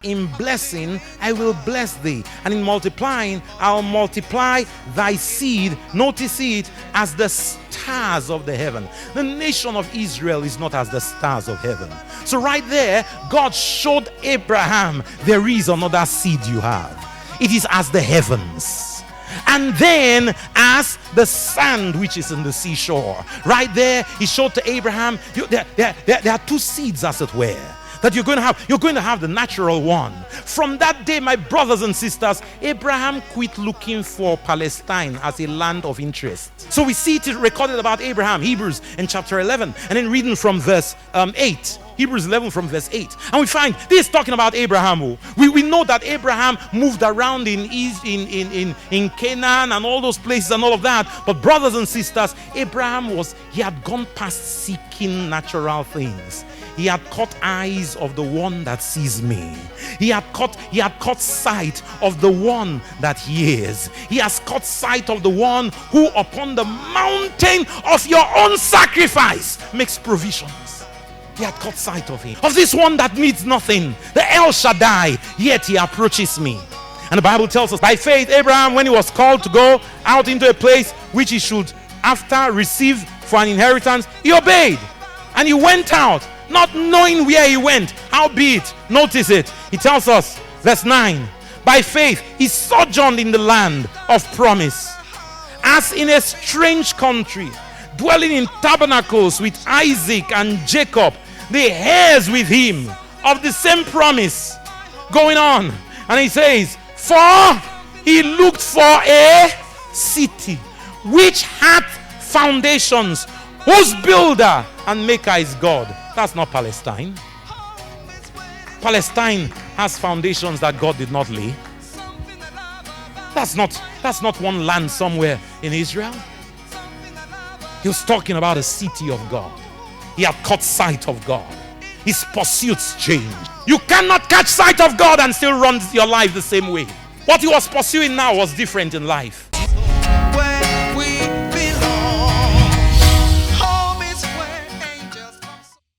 In blessing, I will bless thee. And in multiplying, I'll multiply thy seed. Notice it, as the stars of the heaven. The nation of Israel is not as the stars of heaven. So right there, God showed Abraham, there is another seed you have. It is as the heavens. And then as the sand which is in the seashore. Right there, he showed to Abraham, there are two seeds, as it were, that you're going to have. You're going to have the natural one. From that day, my brothers and sisters, Abraham quit looking for Palestine as a land of interest. So we see it recorded about Abraham, Hebrews in chapter 11, and then reading from verse 8. Hebrews 11 from verse 8. And we find this is talking about Abraham. We know that Abraham moved around in Canaan and all those places and all of that. But brothers and sisters, Abraham he had gone past seeking natural things. He had caught eyes of the one that sees me. He had caught sight of the one that hears. He has caught sight of the one who upon the mountain of your own sacrifice makes provisions. He had caught sight of him, of this one that needs nothing, the El Shaddai, yet he approaches me. And the Bible tells us, by faith, Abraham, when he was called to go out into a place which he should after receive for an inheritance, he obeyed. And he went out, not knowing where he went. Howbeit, notice it, he tells us, verse 9, by faith, he sojourned in the land of promise, as in a strange country, dwelling in tabernacles with Isaac and Jacob, the heirs with him of the same promise. Going on, and he says, for he looked for a city which hath foundations, whose builder and maker is God. That's not Palestine. Palestine has foundations that God did not lay. That's not one land somewhere in Israel. He was talking about a city of God. He had caught sight of God. His pursuits changed. You cannot catch sight of God and still run your life the same way. What he was pursuing now was different in life.